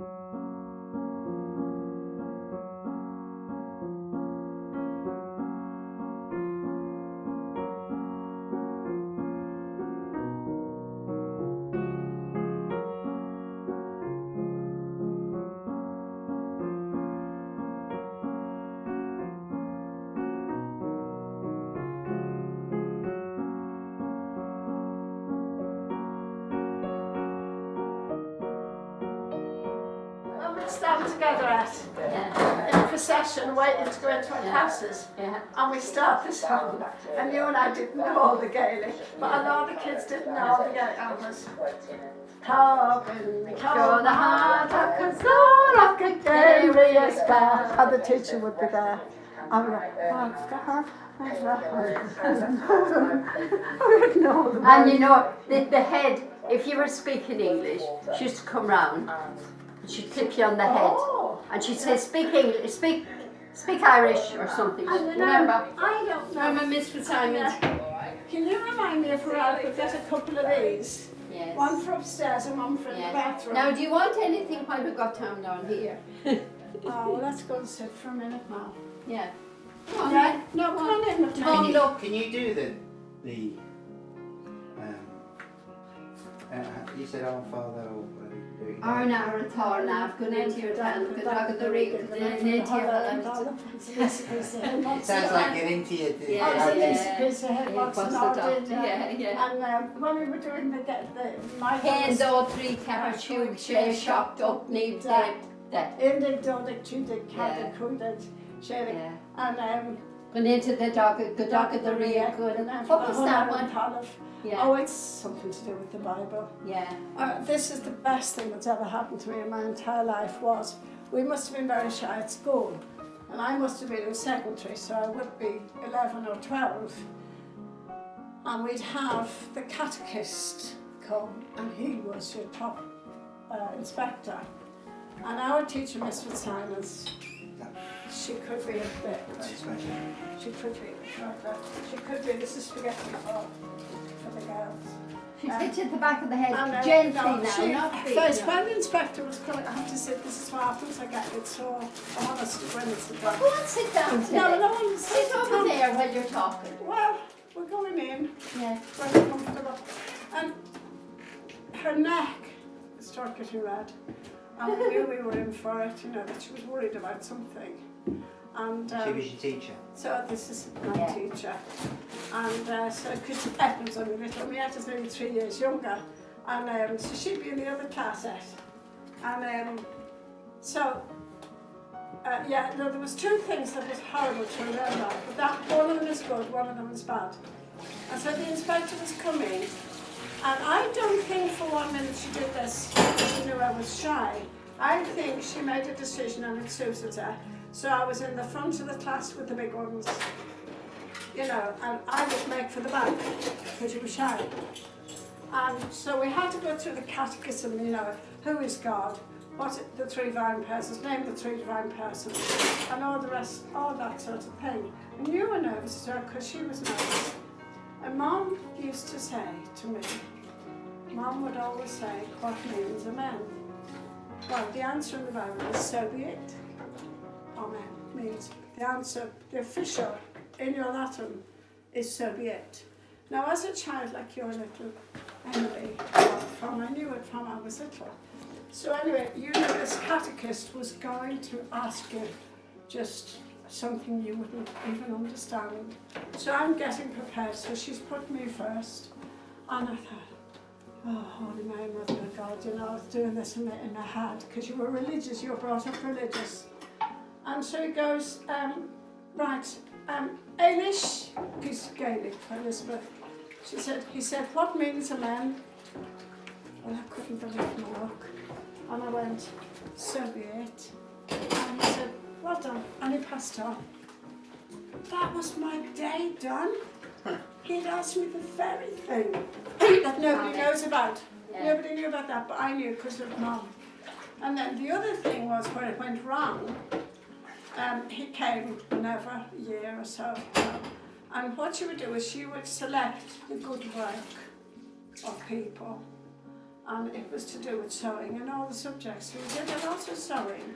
When we stand together in procession waiting to go into our classes, and we start the song, and you and I didn't know all the Gaelic, but a lot of the kids didn't know all the Gaelic, and it was and the teacher would be there. And we're like, and you know, the head, if you were speaking English, she used to come round, and she'd clip you on the head, and she'd say, speak English, speak Irish or something. Remember? I don't know. Remember Miss Fitzsimons? Can you remind me if we're out to get a couple of these? Yes. One for upstairs and one for the bathroom. Now, do you want anything while we got down here? Oh, well, let's go and sit for a minute now. Yeah. Come on, Yeah? No, come on in. Come look. Can you do the you said Our Father or whatever you do it? Arna ar Tarnav, go into your town, go dog of the rig, go into your It Sounds like get into your And when we were doing my Hen do three capper tube, shave shocked up, need that. Indig dodig tudig cabin cwyded sharing and Go into the dog of the rig, go and what was that one? Yeah. Oh, it's something to do with the Bible. Yeah. This is the best thing that's ever happened to me in my entire life. Was we must have been very shy at school, and I must have been in secondary, so I would be 11 or 12. And we'd have the catechist come, and he was your top inspector. And our teacher, Miss Fitzsimons, she could be a bit. She could be. This is spaghetti for the girls. She hit you at the back of the head, And, gently no, now, she- not First, beating when the inspector was coming, I have to say, this is what happens, I get it so honest when it's a Go dog. and sit down today. No, no one Sit over there while you're talking. Well, we're going in, Yeah. very comfortable. And her neck started getting red. And we knew we were in for it, you know, that she was worried about something. And She was your teacher. so this is my teacher. And so, because Edna's only little, my Edna's maybe 3 years younger. And so she'd be in the other class at. And no, there was two things that was horrible to remember. But that one of them is good, one of them is bad. And so the inspector was coming. And I don't think for 1 minute she did this because she knew I was shy. I think she made a decision and it suited her. So I was in the front of the class with the big ones, you know, and I would make for the back because you were shy. And so we had to go through the catechism, you know, who is God, what are the three divine persons, name the three divine persons, and all the rest, all that sort of thing. And you were nervous as well because she was nervous. And Mum used to say to me, Mum would always say, what means amen? Well, the answer in the Bible is so be it. Amen means the answer, the official in your Latin is so be it. Now, as a child like your little Emily, I knew it from I was little. So anyway, you know this catechist was going to ask you just something you wouldn't even understand. So I'm getting prepared, so she's put me first. And I thought, oh, Holy Mary, Mother of God, you know, I was doing this in my head, because you were religious, you were brought up religious. And so he goes, Eilish, he's Gaelic for Elizabeth. He said, what means amen? Well, I couldn't believe my luck. And I went, so be it. And he said, well done. And he passed on. That was my day done. He'd asked me the very thing that nobody knows about. Yeah. Nobody knew about that, but I knew because of Mum. And then the other thing was where it went wrong. He came whenever, a year or so. And what she would do is she would select the good work of people. and it was to do with sewing and all the subjects. We did a lot of sewing,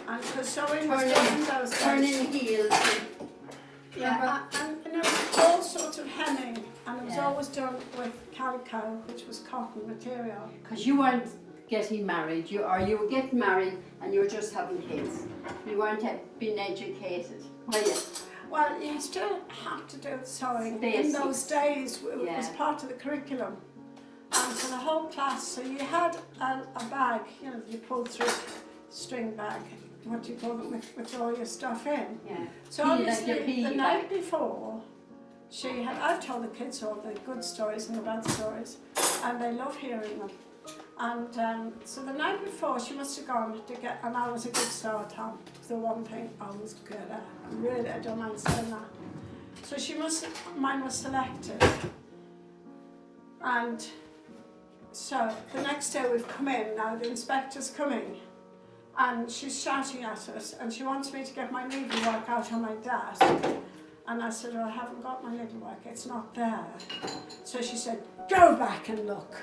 and because sewing was done in those days. Turning heels. Yeah, and it was all sorts of hemming, and it was Yeah. always done with calico, which was cotton material. Because you weren't getting married, you were getting married and you were just having kids. You weren't being educated, were you? Well, you still have to do sewing. In Basics. those days, it was Yeah. part of the curriculum. And for the whole class, so you had a bag, you know, you pulled through, string bag, what do you call it, with all your stuff in. Yeah. So Like obviously, your PE the night bag. before, I've told the kids all the good stories and the bad stories, and they love hearing them. And so the night before, she must have gone to get, and I was a good sewer, Tom, the one thing I was good at. Really, I don't mind saying that. So mine was selected. And so the next day we've come in, now the inspector's coming, and she's shouting at us, and she wants me to get my needlework out on my desk. And I said, well, I haven't got my needlework, it's not there. So she said, go back and look.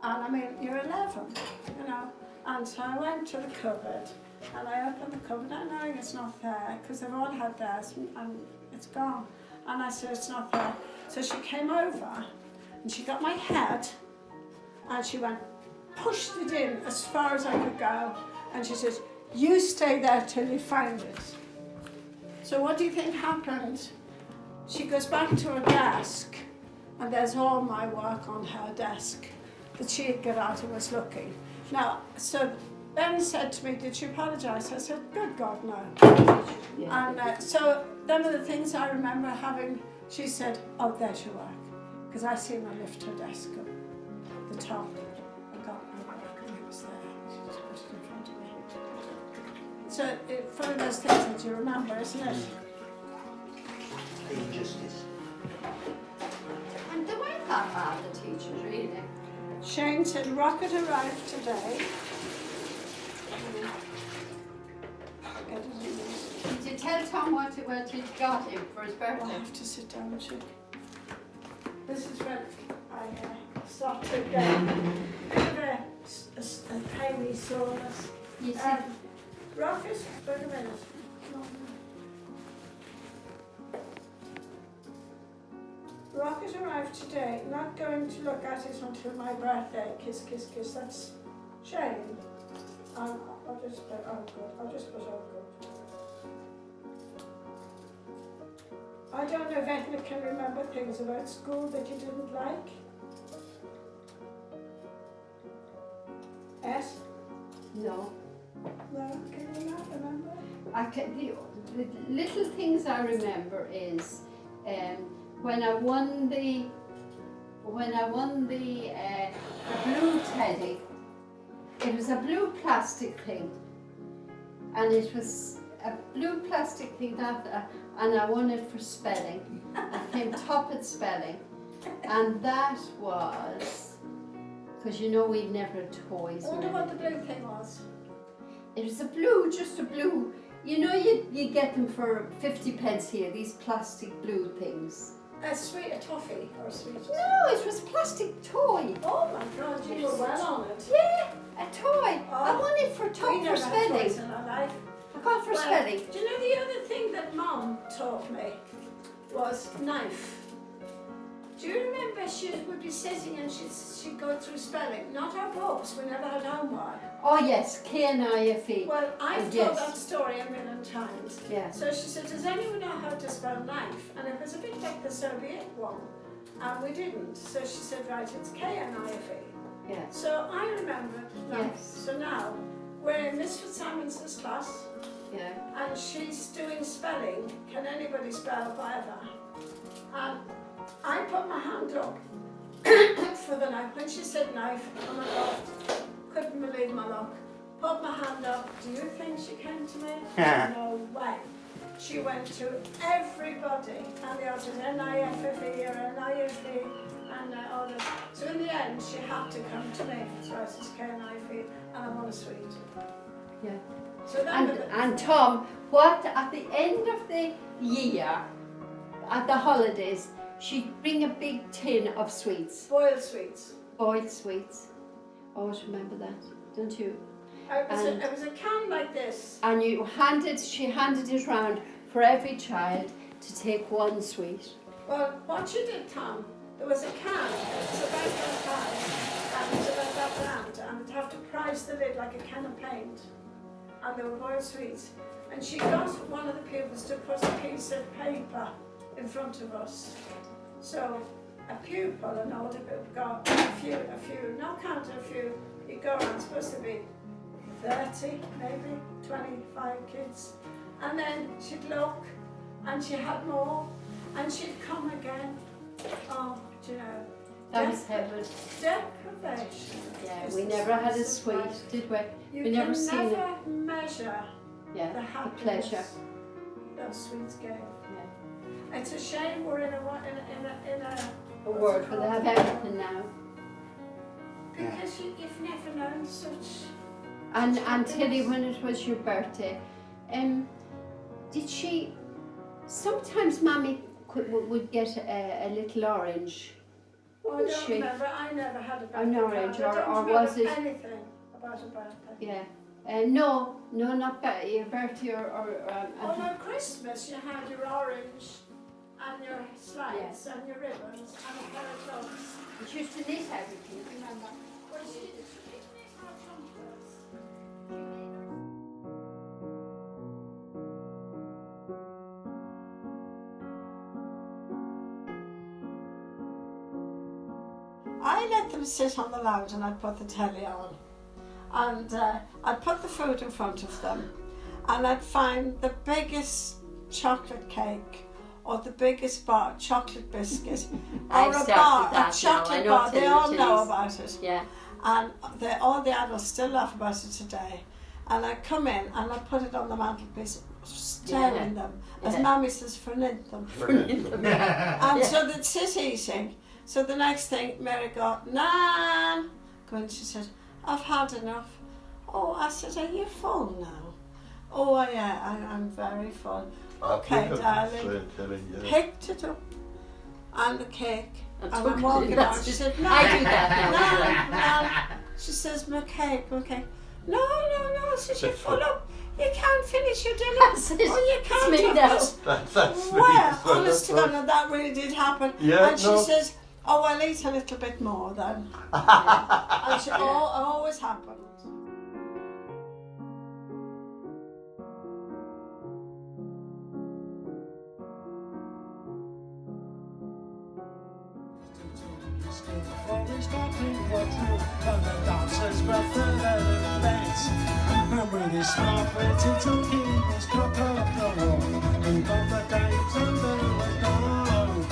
And I mean, you're 11, you know. And so I went to the cupboard, and I opened the cupboard, not knowing it's not there, because they've all had theirs, and it's gone. And I said, it's not there. So she came over, and she got my head, and she went, pushed it in as far as I could go, and she says, you stay there till you find it. So what do you think happened? She goes back to her desk, and there's all my work on her desk that she had got out and was looking. Now, so Ben said to me, did she apologise? I said, good God, no. Yeah. And so them are the things I remember having. She said, oh, there's your work. Because I seen her lift her desk up, the top. I got my work and it was there. She just put it in front of me. So it's one of those things that you remember, isn't it? Injustice. And they weren't that bad, the teachers, really. Shane said, rocket arrived today. Get it in there. Did you tell Tom what you got him for his I'll birthday? have to sit down and check. This is when I start to get a bit of a painy soreness. You said, Rocket, wait a minute. Rocket arrived today, not going to look at it until my birthday. Kiss, kiss, kiss. That's Shane. I'll just put, oh good. I'll just put, oh good. I don't know if Edna can remember things about school that you didn't like. Yes? no. No, can you not remember? The little things I remember is when I won the blue teddy. It was a blue plastic thing, and it was a blue plastic thing and I won it for spelling. I came top at spelling, and that was because you know we'd never had toys. I wonder what the blue thing was. It was a blue, just a blue. You know, you get them for 50 pence here, these plastic blue things. A sweet, a toffee or a sweet. No, it was a plastic toy. Oh my God, you were well on it. Yeah, a toy. I Oh. won it for We top for never had toys spelling. in our life. I got for Well, spelling. do you know the other thing that Mum taught me was knife? Do you remember she would be sitting and she'd go through spelling? Not our books, we never had homework. Oh yes, KNIFE. Well, I've told Yes. that story a million times. Yeah. So she said, does anyone know how to spell knife? And it was a bit like the Soviet one. And we didn't. So she said, right, it's K-N-I-F-E. Yeah. So I remembered knife. Yes. So now, we're in Miss Fitzsimons's class, Yeah. and she's doing spelling. Can anybody spell whatever? And I put my hand up for the knife. When she said knife, oh my God, couldn't believe my luck. Put my hand up. Do you think she came to me? No way. She went to everybody, and the others, N-I-F-F-E or N-I-F-E, and all this. So in the end, she had to come to me. So I said, K-N-I-F-E, and I want a sweet. Yeah. So that was And Tom, what at the end of the year, at the holidays, she'd bring a big tin of sweets. boiled sweets. boiled sweets. Always remember that, don't you? It was a can like this. And she handed it round for every child to take one sweet. Well, what you did, Tom, there was a can, it was about that high, and it was about that round, and you'd have to prise the lid like a can of paint. And there were boiled sweets. And she got one of the pupils to put a piece of paper in front of us. So a pupil, an older pupil, got a few, not counting a few, you go around, supposed to be 30, maybe 25 kids. And then she'd look, and she had more, and she'd come again. Oh, do you know? That was heaven. Deprivation. Yeah, is we the never had a sweetest sweet, life. did we? You We can never seen it. never measure the Yeah, the happiness pleasure. those sweets gave. Yeah. It's a shame we're in a A world where they have everything now. because you've never known such. And Tilly, when it was your birthday, did she? Sometimes Mammy would get a little orange. Well, I Did don't she? remember. I never had a birthday An orange, card. I don't or remember was it? anything about a birthday. Yeah. No, not your birthday Oh no, Christmas you had your orange and your slides and your ribbons and a pair of gloves. She used to knit everything, remember? Well, she didn't make our jumpers. I let them sit on the lounge and I'd put the telly on. And I'd put the food in front of them and I'd find the biggest chocolate cake or the biggest bar, chocolate biscuit I've or a started bar, that now. a chocolate I know bar. They Tilly all know Tilly's. about it. Yeah. And all the adults still laugh about it today. And I'd come in and I'd put it on the mantelpiece, staring them, as Mammy says, fornint them. And so they'd sit eating. So the next thing, Mary got, Nan! And she said, I've had enough. Oh, I said, are you full now? Oh, yeah, I'm very full. Okay, darling. Picked it up and the cake. And I'm walking out. She said, no, I do that now. no. She says, my cake. No. I said, you're full up. You can't finish your dinner. You can't me have now. this. That's Well, honest to God, now that really did happen. Yeah, and she no. says, oh, I'll eat a little bit more then. And she always happened. And with his smart pretty talking, he struck up the wall. And all the days under the garden.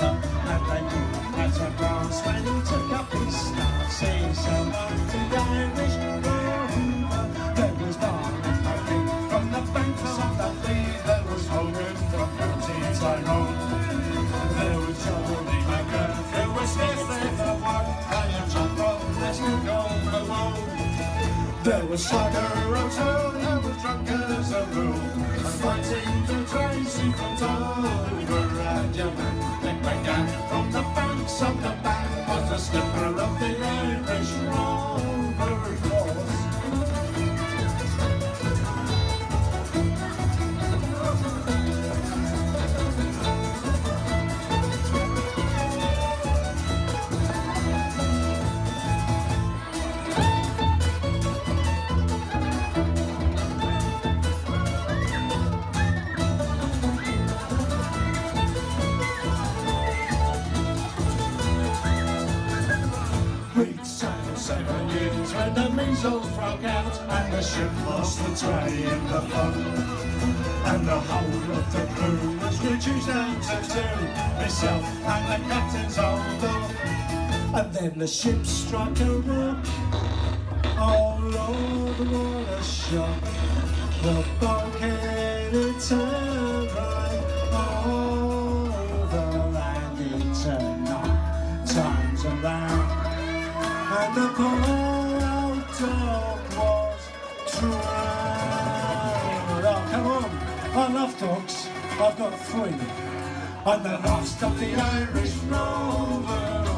And they knew at a glance when he took up his start. Seeing someone to the Irish rover. There was Barney Murphy from the banks of the Lee. There was Hogan from County Tyrone. There was Johnny McGurk, who was scarcely the one. And John Robb, there's no gold alone. There was Slugger O'Toole, who was drunk as a rule, and fighting the Tracy from Dover. And your man, Dick McGann, from the banks of the Bank, was the skipper of the Irish Rover Force. We'd sailed 7 years when the measles broke out and the ship lost the tray in the fun. And the whole of the crew was reduced down to 2, myself and the captain's old dog. And then the ship struck a rock. Oh Lord, what a shock. The bulkhead it turned right over and it turned 9 times around. And the poor old dog was drowned. Oh, come on. I love dogs. I've got 3. I'm the last of the Irish Rover